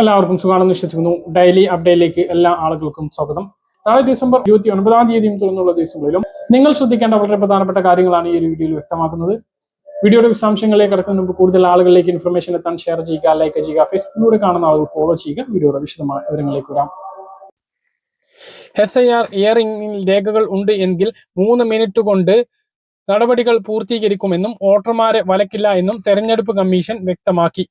എല്ലാവർക്കും സുഖാണെന്ന് വിശ്വസിക്കുന്നു. ഡെയിലി അപ്ഡേറ്റിലേക്ക് എല്ലാ ആളുകൾക്കും സ്വാഗതം. നാളെ ഡിസംബർ 29 തീയതിയും തുടർന്നുള്ള ദിവസങ്ങളിലും നിങ്ങൾ ശ്രദ്ധിക്കേണ്ട വളരെ പ്രധാനപ്പെട്ട കാര്യങ്ങളാണ് ഈ ഒരു വീഡിയോയിൽ വ്യക്തമാക്കുന്നത്. വീഡിയോയുടെ വിശദാംശങ്ങളിലേക്ക് കടക്കുന്നതിന് മുമ്പ് കൂടുതൽ ആളുകളിലേക്ക് ഇൻഫർമേഷൻ എത്താൻ ഷെയർ ചെയ്യുക, ലൈക്ക് ചെയ്യുക, ഫേസ്ബുക്കിലൂടെ കാണുന്ന ആളുകൾ ഫോളോ ചെയ്യുക. വീഡിയോയുടെ വിശദമായ വിവരങ്ങളിലേക്ക് വരാം. SIR ഇയറിംഗിൽ രേഖകൾ ഉണ്ട് എങ്കിൽ 3 മിനിറ്റ് കൊണ്ട് നടപടികൾ പൂർത്തീകരിക്കുമെന്നും വോട്ടർമാരെ വലക്കില്ല എന്നും തെരഞ്ഞെടുപ്പ് കമ്മീഷൻ വ്യക്തമാക്കി.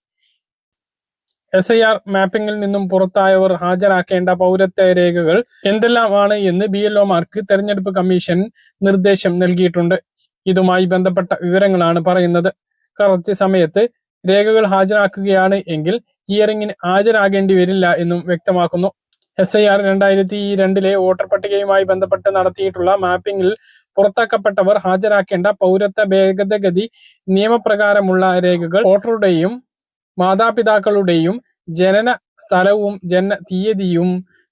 SIR മാപ്പിംഗിൽ നിന്നും പുറത്തായവർ ഹാജരാക്കേണ്ട പൗരത്വ രേഖകൾ എന്തെല്ലാമാണ് എന്ന് BLOമാർക്ക് തെരഞ്ഞെടുപ്പ് കമ്മീഷൻ നിർദ്ദേശം നൽകിയിട്ടുണ്ട്. ഇതുമായി ബന്ധപ്പെട്ട വിവരങ്ങളാണ് പറയുന്നത്. കറക്റ്റ് സമയത്ത് രേഖകൾ ഹാജരാക്കുകയാണ് എങ്കിൽ ഹിയറിംഗിന് ഹാജരാകേണ്ടി വരില്ല എന്നും വ്യക്തമാക്കുന്നു. SIR 2002 വോട്ടർ പട്ടികയുമായി ബന്ധപ്പെട്ട് നടത്തിയിട്ടുള്ള മാപ്പിംഗിൽ പുറത്താക്കപ്പെട്ടവർ ഹാജരാക്കേണ്ട പൗരത്വ ഭേദഗതി നിയമപ്രകാരമുള്ള രേഖകൾ വോട്ടറുടെയും മാതാപിതാക്കളുടെയും ജനന സ്ഥലവും ജനന തീയതിയും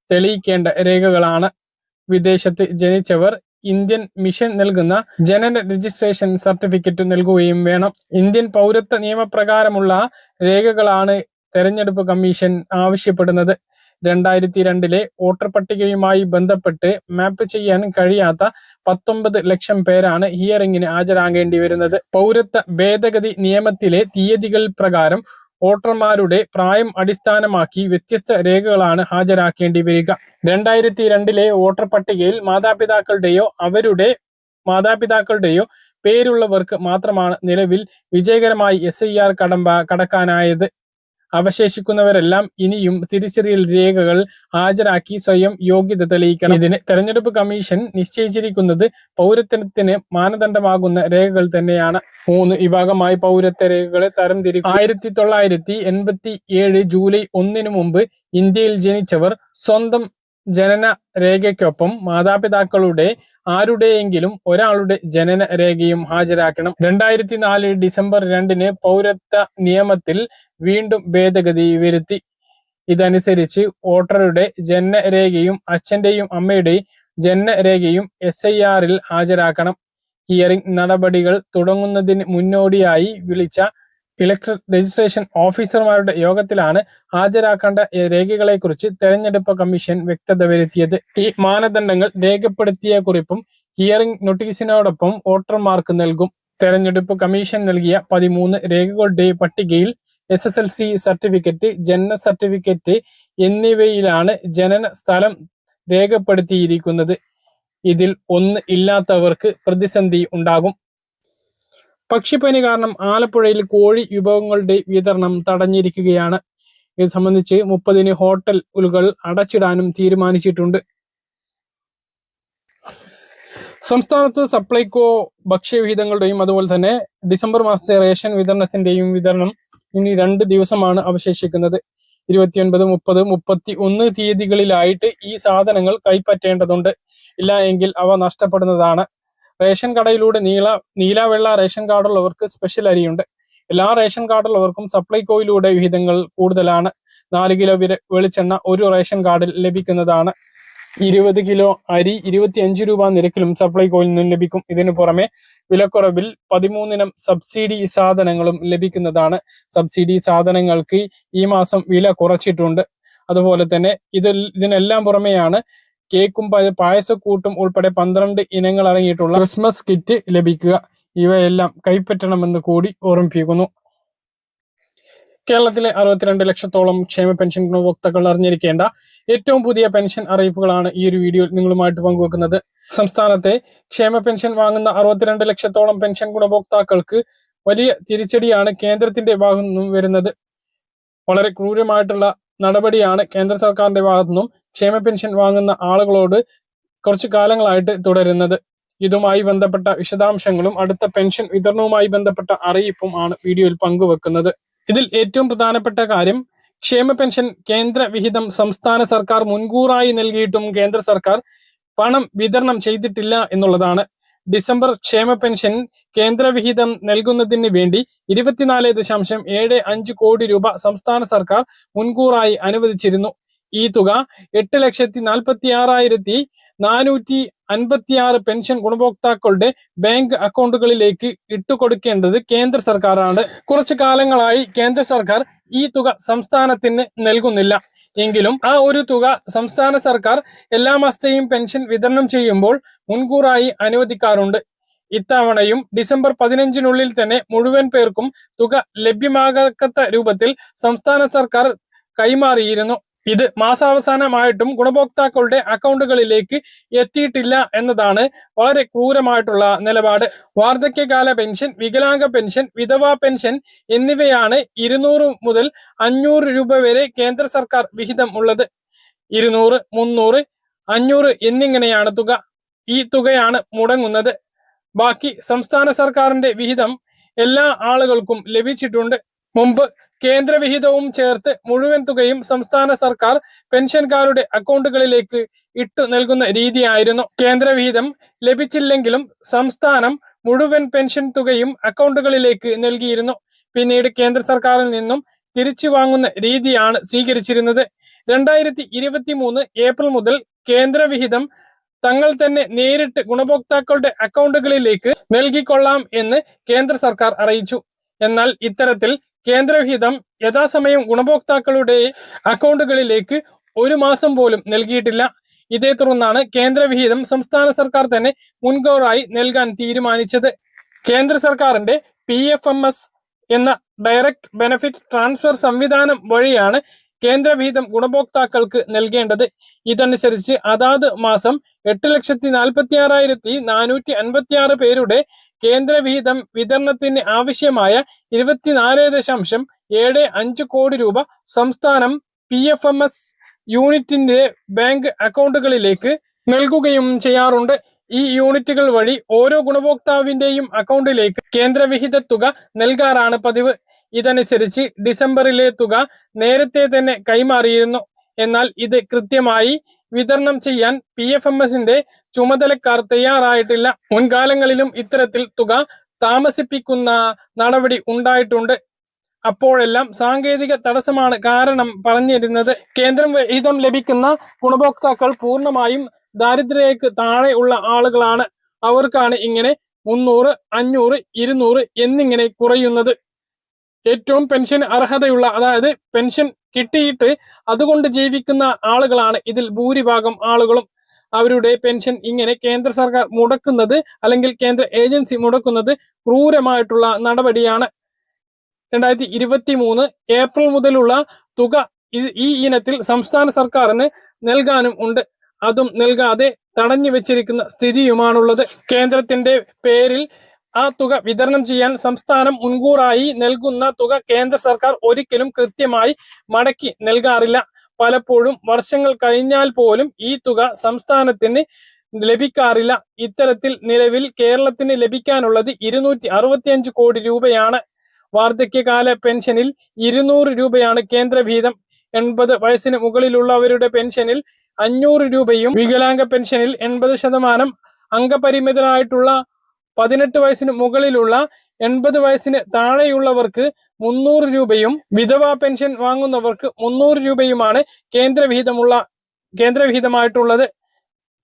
തെളിയിക്കേണ്ട രേഖകളാണ്. വിദേശത്ത് ജനിച്ചവർ ഇന്ത്യൻ മിഷൻ നൽകുന്ന ജനന രജിസ്ട്രേഷൻ സർട്ടിഫിക്കറ്റ് നൽകുകയും വേണം. ഇന്ത്യൻ പൗരത്വ നിയമപ്രകാരമുള്ള രേഖകളാണ് തെരഞ്ഞെടുപ്പ് കമ്മീഷൻ ആവശ്യപ്പെടുന്നത്. 2002 വോട്ടർ പട്ടികയുമായി ബന്ധപ്പെട്ട് മാപ്പ് ചെയ്യാൻ കഴിയാത്ത 19 ലക്ഷം പേരാണ് ഹിയറിംഗിന് ഹാജരാകേണ്ടി വരുന്നത്. പൗരത്വ ഭേദഗതി നിയമത്തിലെ തീയതികൾ പ്രകാരം വോട്ടർമാരുടെ പ്രായം അടിസ്ഥാനമാക്കി വ്യത്യസ്ത രേഖകളാണ് ഹാജരാക്കേണ്ടി വരിക. 2002 വോട്ടർ പട്ടികയിൽ മാതാപിതാക്കളുടെയോ അവരുടെ മാതാപിതാക്കളുടെയോ പേരുള്ളവർക്ക് മാത്രമാണ് നിലവിൽ വിജയകരമായി SIR കടക്കാനായത്. അവശേഷിക്കുന്നവരെല്ലാം ഇനിയും തിരിച്ചറിയൽ രേഖകൾ ഹാജരാക്കി സ്വയം യോഗ്യത തെളിയിക്കണം. ഇതിന് തെരഞ്ഞെടുപ്പ് കമ്മീഷൻ നിശ്ചയിച്ചിരിക്കുന്നത് പൗരത്വത്തിന് മാനദണ്ഡമാകുന്ന രേഖകൾ തന്നെയാണ്. 3 വിഭാഗമായി പൗരത്വ രേഖകളെ തരംതിരിക്കും. 1987 ജൂലൈ 1 മുമ്പ് ഇന്ത്യയിൽ ജനിച്ചവർ സ്വന്തം ജനന രേഖയ്ക്കൊപ്പം മാതാപിതാക്കളുടെ ആരുടെയെങ്കിലും ഒരാളുടെ ജനന രേഖയും ഹാജരാക്കണം. 2004 ഡിസംബർ 2 പൗരത്വ നിയമത്തിൽ വീണ്ടും ഭേദഗതി വരുത്തി. ഇതനുസരിച്ച് വോട്ടറുടെ ജനന രേഖയും അച്ഛന്റെയും അമ്മയുടെയും ജനന രേഖയും SIRൽ ഹാജരാക്കണം. ഹിയറിംഗ് നടപടികൾ തുടങ്ങുന്നതിന് മുന്നോടിയായി വിളിച്ച ഇലക്ടറൽ രജിസ്ട്രേഷൻ ഓഫീസർമാരുടെ യോഗത്തിലാണ് ഹാജരാക്കേണ്ട രേഖകളെക്കുറിച്ച് തെരഞ്ഞെടുപ്പ് കമ്മീഷൻ വ്യക്തത വരുത്തിയത്. ഈ മാനദണ്ഡങ്ങൾ രേഖപ്പെടുത്തിയ കുറിപ്പും ഹിയറിംഗ് നോട്ടീസിനോടൊപ്പം വോട്ടർമാർക്ക് നൽകും. തെരഞ്ഞെടുപ്പ് കമ്മീഷൻ നൽകിയ 13 രേഖകളുടെ പട്ടികയിൽ SSLC സർട്ടിഫിക്കറ്റ്, ജനന സർട്ടിഫിക്കറ്റ് എന്നിവയിലാണ് ജനന സ്ഥലം രേഖപ്പെടുത്തിയിരിക്കുന്നത്. ഇതിൽ ഒന്ന് ഇല്ലാത്തവർക്ക് പ്രതിസന്ധി ഉണ്ടാകും. പക്ഷിപ്പനി കാരണം ആലപ്പുഴയിൽ കോഴി വിഭവങ്ങളുടെ വിതരണം തടഞ്ഞിരിക്കുകയാണ്. ഇത് സംബന്ധിച്ച് 30 ഹോട്ടലുകൾ അടച്ചിടാനും തീരുമാനിച്ചിട്ടുണ്ട്. സംസ്ഥാനത്ത് സപ്ലൈകോ ഭക്ഷ്യവിഹിതങ്ങളുടെയും അതുപോലെ തന്നെ ഡിസംബർ മാസത്തെ റേഷൻ വിതരണം ഇനി 2 ദിവസമാണ് അവശേഷിക്കുന്നത്. 29, 30, 31 തീയതികളിലായിട്ട് ഈ സാധനങ്ങൾ കൈപ്പറ്റേണ്ടതുണ്ട്. ഇല്ല എങ്കിൽ അവ നഷ്ടപ്പെടുന്നതാണ്. റേഷൻ കടയിലൂടെ നീല വെള്ള റേഷൻ കാർഡുള്ളവർക്ക് സ്പെഷ്യൽ അരിയുണ്ട്. എല്ലാ റേഷൻ കാർഡുള്ളവർക്കും സപ്ലൈകോയിലൂടെ വിഹിതങ്ങൾ കൂടുതലാണ്. 4 കിലോ വെളിച്ചെണ്ണ ഒരു റേഷൻ കാർഡിൽ ലഭിക്കുന്നതാണ്. 20 കിലോ അരി 25 രൂപ നിരക്കിലും സപ്ലൈകോയിൽ നിന്നും ലഭിക്കും. ഇതിനു പുറമെ വിലക്കുറവിൽ 13 ഇനം സബ്സിഡി സാധനങ്ങളും ലഭിക്കുന്നതാണ്. സബ്സിഡി സാധനങ്ങൾക്ക് ഈ മാസം വില കുറച്ചിട്ടുണ്ട്. അതുപോലെ തന്നെ ഇതിനെല്ലാം പുറമെയാണ് കേക്കും പായസക്കൂട്ടും ഉൾപ്പെടെ 12 ഇനങ്ങൾ അടങ്ങിയിട്ടുള്ള ക്രിസ്മസ് കിറ്റ് ലഭിക്കുക. ഇവയെല്ലാം കൈപ്പറ്റണമെന്ന് കൂടി ഓർമ്മിപ്പിക്കുന്നു. കേരളത്തിലെ 62 ലക്ഷത്തോളം ക്ഷേമ പെൻഷൻ ഗുണഭോക്താക്കൾ അറിഞ്ഞിരിക്കേണ്ട ഏറ്റവും പുതിയ പെൻഷൻ അറിയിപ്പുകളാണ് ഈ ഒരു വീഡിയോയിൽ നിങ്ങളുമായിട്ട് പങ്കുവെക്കുന്നത്. സംസ്ഥാനത്തെ ക്ഷേമ പെൻഷൻ വാങ്ങുന്ന 62 ലക്ഷത്തോളം പെൻഷൻ ഗുണഭോക്താക്കൾക്ക് വലിയ തിരിച്ചടിയാണ് കേന്ദ്രത്തിന്റെ ഭാഗത്തു നിന്നും വരുന്നത്. വളരെ ക്രൂരമായിട്ടുള്ള നടപടിയാണ് കേന്ദ്ര സർക്കാരിന്റെ ഭാഗത്തു നിന്നും ക്ഷേമ പെൻഷൻ വാങ്ങുന്ന ആളുകളോട് കുറച്ചു കാലങ്ങളായിട്ട് തുടരുന്നത്. ഇതുമായി ബന്ധപ്പെട്ട വിശദാംശങ്ങളും അടുത്ത പെൻഷൻ വിതരണവുമായി ബന്ധപ്പെട്ട അറിയിപ്പും ആണ് വീഡിയോയിൽ പങ്കുവെക്കുന്നത്. ഇതിൽ ഏറ്റവും പ്രധാനപ്പെട്ട കാര്യം ക്ഷേമ പെൻഷൻ കേന്ദ്ര വിഹിതം സംസ്ഥാന സർക്കാർ മുൻകൂറായി നൽകിയിട്ടും കേന്ദ്ര സർക്കാർ പണം വിതരണം ചെയ്തിട്ടില്ല എന്നുള്ളതാണ്. ഡിസംബർ ക്ഷേമ പെൻഷൻ കേന്ദ്ര വിഹിതം നൽകുന്നതിന് വേണ്ടി 24.75 കോടി രൂപ സംസ്ഥാന സർക്കാർ മുൻകൂറായി അനുവദിച്ചിരുന്നു. ഈ തുക 8,46,400 456 പെൻഷൻ ഗുണഭോക്താക്കളുടെ ബാങ്ക് അക്കൗണ്ടുകളിലേക്ക് ഇട്ടുകൊടുക്കേണ്ടത് കേന്ദ്ര സർക്കാരാണ്. കുറച്ചു കാലങ്ങളായി കേന്ദ്ര സർക്കാർ ഈ തുക സംസ്ഥാനത്തിന് നൽകുന്നില്ല. എങ്കിലും ആ ഒരു തുക സംസ്ഥാന സർക്കാർ എല്ലാ മാസത്തെയും പെൻഷൻ വിതരണം ചെയ്യുമ്പോൾ മുൻകൂറായി അനുവദിക്കാറുണ്ട്. ഇത്തവണയും ഡിസംബർ 15-നുള്ളിൽ തന്നെ മുഴുവൻ പേർക്കും തുക ലഭ്യമാകത്തക്ക രൂപത്തിൽ സംസ്ഥാന സർക്കാർ കൈമാറിയിരുന്നു. ഇത് മാസാവസാനമായിട്ടും ഗുണഭോക്താക്കളുടെ അക്കൗണ്ടുകളിലേക്ക് എത്തിയിട്ടില്ല എന്നതാണ് വളരെ ക്രൂരമായിട്ടുള്ള നിലപാട്. വാർദ്ധക്യകാല പെൻഷൻ, വികലാംഗ പെൻഷൻ, വിധവാ പെൻഷൻ എന്നിവയാണ് 200 മുതൽ 500 രൂപ വരെ കേന്ദ്ര സർക്കാർ വിഹിതം ഉള്ളത്. 200, 300, 500 എന്നിങ്ങനെയാണ് തുക. ഈ തുകയാണ് മുടങ്ങുന്നത്. ബാക്കി സംസ്ഥാന സർക്കാരിന്റെ വിഹിതം എല്ലാ ആളുകൾക്കും ലഭിച്ചിട്ടുണ്ട്. മുമ്പ് കേന്ദ്ര വിഹിതവും ചേർത്ത് മുഴുവൻ തുകയും സംസ്ഥാന സർക്കാർ പെൻഷൻകാരുടെ അക്കൗണ്ടുകളിലേക്ക് ഇട്ടു നൽകുന്ന രീതിയായിരുന്നു. കേന്ദ്ര വിഹിതം ലഭിച്ചില്ലെങ്കിലും സംസ്ഥാനം മുഴുവൻ പെൻഷൻ തുകയും അക്കൗണ്ടുകളിലേക്ക് നൽകിയിരുന്നു. പിന്നീട് കേന്ദ്ര സർക്കാരിൽ നിന്നും തിരിച്ചു വാങ്ങുന്ന രീതിയാണ് സ്വീകരിച്ചിരുന്നത്. 2023 ഏപ്രിൽ മുതൽ കേന്ദ്ര വിഹിതം തങ്ങൾ തന്നെ നേരിട്ട് ഗുണഭോക്താക്കളുടെ അക്കൗണ്ടുകളിലേക്ക് നൽകിക്കൊള്ളാം എന്ന് കേന്ദ്ര സർക്കാർ അറിയിച്ചു. എന്നാൽ ഇത്തരത്തിൽ കേന്ദ്രവിഹിതം യഥാസമയം ഗുണഭോക്താക്കളുടെ അക്കൗണ്ടുകളിലേക്ക് ഒരു മാസം പോലും നൽകിയിട്ടില്ല. ഇതേ തുടർന്നാണ് കേന്ദ്രവിഹിതം സംസ്ഥാന സർക്കാർ തന്നെ മുൻകൂറായി നൽകാൻ തീരുമാനിച്ചത്. കേന്ദ്ര സർക്കാരിന്റെ PFMS എന്ന ഡയറക്റ്റ് ബെനഫിറ്റ് ട്രാൻസ്ഫർ സംവിധാനം വഴിയാണ് കേന്ദ്രവിഹിതം ഗുണഭോക്താക്കൾക്ക് നൽകേണ്ടത്. ഇതനുസരിച്ച് അതാത് മാസം 8,46,456 പേരുടെ കേന്ദ്രവിഹിതം വിതരണത്തിന് ആവശ്യമായ 24.75 കോടി രൂപ സംസ്ഥാനം PFMS യൂണിറ്റിന്റെ ബാങ്ക് അക്കൗണ്ടുകളിലേക്ക് നൽകുകയും ചെയ്യാറുണ്ട്. ഈ യൂണിറ്റുകൾ വഴി ഓരോ ഗുണഭോക്താവിന്റെയും അക്കൗണ്ടിലേക്ക് കേന്ദ്രവിഹിത തുക നൽകാറാണ് പതിവ്. ഇതനുസരിച്ച് ഡിസംബറിലെ തുക നേരത്തെ തന്നെ കൈമാറിയിരുന്നു. എന്നാൽ ഇത് കൃത്യമായി വിതരണം ചെയ്യാൻ PFMSന്റെ ചുമതലക്കാർ തയ്യാറായിട്ടില്ല. മുൻകാലങ്ങളിലും ഇത്തരത്തിൽ തുക താമസിപ്പിക്കുന്ന നടപടി ഉണ്ടായിട്ടുണ്ട്. അപ്പോഴെല്ലാം സാങ്കേതിക തടസ്സമാണ് കാരണം പറഞ്ഞിരുന്നത്. കേന്ദ്രം വിഹിതം ലഭിക്കുന്ന ഗുണഭോക്താക്കൾ പൂർണ്ണമായും ദാരിദ്ര്യരേഖയ്ക്ക് താഴെ ഉള്ള ആളുകളാണ്. അവർക്കാണ് ഇങ്ങനെ 300, 500, 200 എന്നിങ്ങനെ കുറയുന്നത്. ഏറ്റവും പെൻഷൻ അർഹതയുള്ള, അതായത് പെൻഷൻ കിട്ടിയിട്ട് അതുകൊണ്ട് ജീവിക്കുന്ന ആളുകളാണ് ഇതിൽ ഭൂരിഭാഗം ആളുകളും. അവരുടെ പെൻഷൻ ഇങ്ങനെ കേന്ദ്ര സർക്കാർ മുടക്കുന്നത്, അല്ലെങ്കിൽ കേന്ദ്ര ഏജൻസി മുടക്കുന്നത് ക്രൂരമായിട്ടുള്ള നടപടിയാണ്. 2023 ഏപ്രിൽ മുതലുള്ള തുക ഈ ഇനത്തിൽ സംസ്ഥാന സർക്കാരിന് നൽകാനും ഉണ്ട്. അതും നൽകാതെ തടഞ്ഞു വെച്ചിരിക്കുന്ന സ്ഥിതിയുമാണുള്ളത്. കേന്ദ്രത്തിന്റെ പേരിൽ ആ തുക വിതരണം ചെയ്യാൻ സംസ്ഥാനം മുൻകൂറായി നൽകുന്ന തുക കേന്ദ്ര സർക്കാർ ഒരിക്കലും കൃത്യമായി മടക്കി നൽകാറില്ല. പലപ്പോഴും വർഷങ്ങൾ കഴിഞ്ഞാൽ പോലും ഈ തുക സംസ്ഥാനത്തിന് ലഭിക്കാറില്ല. ഇത്തരത്തിൽ നിലവിൽ കേരളത്തിന് ലഭിക്കാനുള്ളത് 265 കോടി രൂപയാണ്. വാർദ്ധക്യകാല പെൻഷനിൽ 200 രൂപയാണ് കേന്ദ്രവിഹിതം. 80 വയസ്സിന് മുകളിലുള്ളവരുടെ പെൻഷനിൽ 500 രൂപയും, വികലാംഗ പെൻഷനിൽ 80%, അംഗപരിമിതരായിട്ടുള്ള 18 വയസ്സിന് മുകളിലുള്ള 80 വയസ്സിന് താഴെയുള്ളവർക്ക് 300 രൂപയും, വിധവാ പെൻഷൻ വാങ്ങുന്നവർക്ക് 300 രൂപയുമാണ് കേന്ദ്രവിഹിതമായിട്ടുള്ളത്.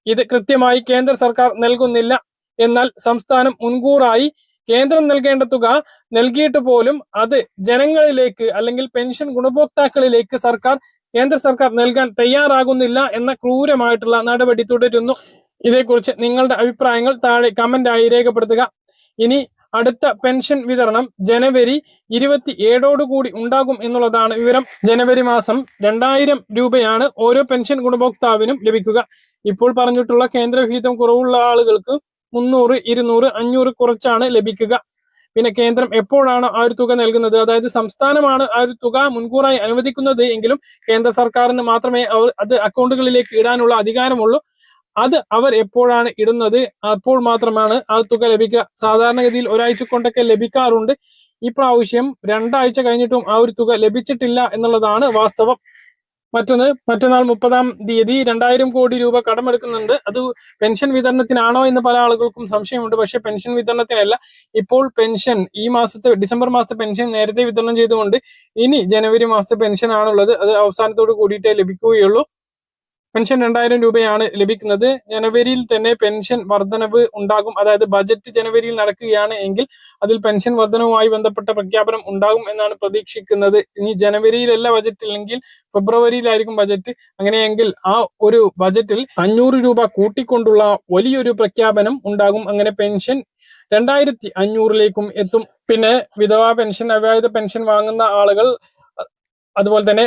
ഇത് കൃത്യമായി കേന്ദ്ര സർക്കാർ നൽകുന്നില്ല. എന്നാൽ സംസ്ഥാനം മുൻകൂറായി കേന്ദ്രം നൽകേണ്ട തുക നൽകിയിട്ട് പോലും അത് ജനങ്ങളിലേക്ക്, അല്ലെങ്കിൽ പെൻഷൻ ഗുണഭോക്താക്കളിലേക്ക് കേന്ദ്ര സർക്കാർ നൽകാൻ തയ്യാറാകുന്നില്ല എന്ന ക്രൂരമായിട്ടുള്ള നടപടി തുടരുന്നു. ഇതേക്കുറിച്ച് നിങ്ങളുടെ അഭിപ്രായങ്ങൾ താഴെ കമന്റായി രേഖപ്പെടുത്തുക. ഇനി അടുത്ത പെൻഷൻ വിതരണം ജനുവരി 27 ഉണ്ടാകും എന്നുള്ളതാണ് വിവരം. ജനുവരി മാസം 2000 രൂപയാണ് ഓരോ പെൻഷൻ ഗുണഭോക്താവിനും ലഭിക്കുക. ഇപ്പോൾ പറഞ്ഞിട്ടുള്ള കേന്ദ്രവിഹിതം കുറവുള്ള ആളുകൾക്ക് 300, 200, 500 കുറച്ചാണ് ലഭിക്കുക. പിന്നെ കേന്ദ്രം എപ്പോഴാണ് ആ ഒരു തുക നൽകുന്നത്, അതായത് സംസ്ഥാനമാണ് ആ ഒരു തുക മുൻകൂറായി അനുവദിക്കുന്നത് എങ്കിലും കേന്ദ്ര സർക്കാരിന് മാത്രമേ അത് അക്കൗണ്ടുകളിലേക്ക് ഇടാനുള്ള അധികാരമുള്ളൂ. അത് അവർ എപ്പോഴാണ് ഇടുന്നത് അപ്പോൾ മാത്രമാണ് ആ തുക ലഭിക്കുക. സാധാരണഗതിയിൽ ഒരാഴ്ച കൊണ്ടൊക്കെ ലഭിക്കാറുണ്ട്. ഈ പ്രാവശ്യം 2 ആഴ്ച കഴിഞ്ഞിട്ടും ആ ഒരു തുക ലഭിച്ചിട്ടില്ല എന്നുള്ളതാണ് വാസ്തവം. മറ്റന്നാൾ 30-ാം തീയതി 2000 കോടി രൂപ കടമെടുക്കുന്നുണ്ട്. അത് പെൻഷൻ വിതരണത്തിനാണോ എന്ന് പല ആളുകൾക്കും സംശയമുണ്ട്. പക്ഷെ പെൻഷൻ വിതരണത്തിനല്ല. ഇപ്പോൾ പെൻഷൻ ഡിസംബർ മാസത്തെ പെൻഷൻ നേരത്തെ വിതരണം ചെയ്തുകൊണ്ട് ഇനി ജനുവരി മാസത്തെ പെൻഷൻ ആണുള്ളത്. അത് അവസാനത്തോട് കൂടിയിട്ടേ ലഭിക്കുകയുള്ളൂ. പെൻഷൻ 2000 രൂപയാണ് ലഭിക്കുന്നത്. ജനുവരിയിൽ തന്നെ പെൻഷൻ വർധനവ് ഉണ്ടാകും. അതായത് ബജറ്റ് ജനുവരിയിൽ നടക്കുകയാണ് എങ്കിൽ അതിൽ പെൻഷൻ വർധനവുമായി ബന്ധപ്പെട്ട പ്രഖ്യാപനം ഉണ്ടാകും എന്നാണ് പ്രതീക്ഷിക്കുന്നത്. ഇനി ജനുവരിയിലല്ല ബജറ്റ് അല്ലെങ്കിൽ ഫെബ്രുവരിയിലായിരിക്കും ബജറ്റ്. അങ്ങനെയെങ്കിൽ ആ ഒരു ബജറ്റിൽ 500 രൂപ കൂട്ടിക്കൊണ്ടുള്ള വലിയൊരു പ്രഖ്യാപനം ഉണ്ടാകും. അങ്ങനെ പെൻഷൻ 2500 എത്തും. പിന്നെ വിധവാ പെൻഷൻ, അവിവാഹിത പെൻഷൻ വാങ്ങുന്ന ആളുകൾ, അതുപോലെ തന്നെ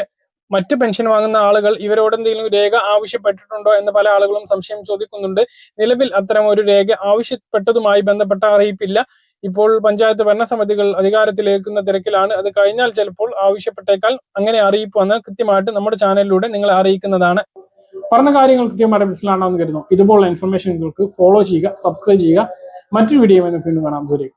മറ്റ് പെൻഷൻ വാങ്ങുന്ന ആളുകൾ ഇവരോട് എന്തെങ്കിലും രേഖ ആവശ്യപ്പെട്ടിട്ടുണ്ടോ എന്ന് പല ആളുകളും സംശയം ചോദിക്കുന്നുണ്ട്. നിലവിൽ അത്തരം ഒരു രേഖ ആവശ്യപ്പെട്ടതുമായി ബന്ധപ്പെട്ട അറിയിപ്പില്ല. ഇപ്പോൾ പഞ്ചായത്ത് ഭരണസമിതികൾ അധികാരത്തിലേക്കുന്ന തിരക്കിലാണ്. അത് കഴിഞ്ഞാൽ ചിലപ്പോൾ ആവശ്യപ്പെട്ടേക്കാൾ. അങ്ങനെ അറിയിപ്പ് വന്നാൽ കൃത്യമായിട്ട് നമ്മുടെ ചാനലിലൂടെ നിങ്ങളെ അറിയിക്കുന്നതാണ്. പറഞ്ഞ കാര്യങ്ങൾ കൃത്യമായിട്ട് മനസ്സിലാണെന്ന് കരുതുന്നു. ഇതുപോലുള്ള ഇൻഫർമേഷനുകൾക്ക് ഫോളോ ചെയ്യുക, സബ്സ്ക്രൈബ് ചെയ്യുക. മറ്റൊരു വീഡിയോ വീണ്ടും കാണാം. ദൂരെ.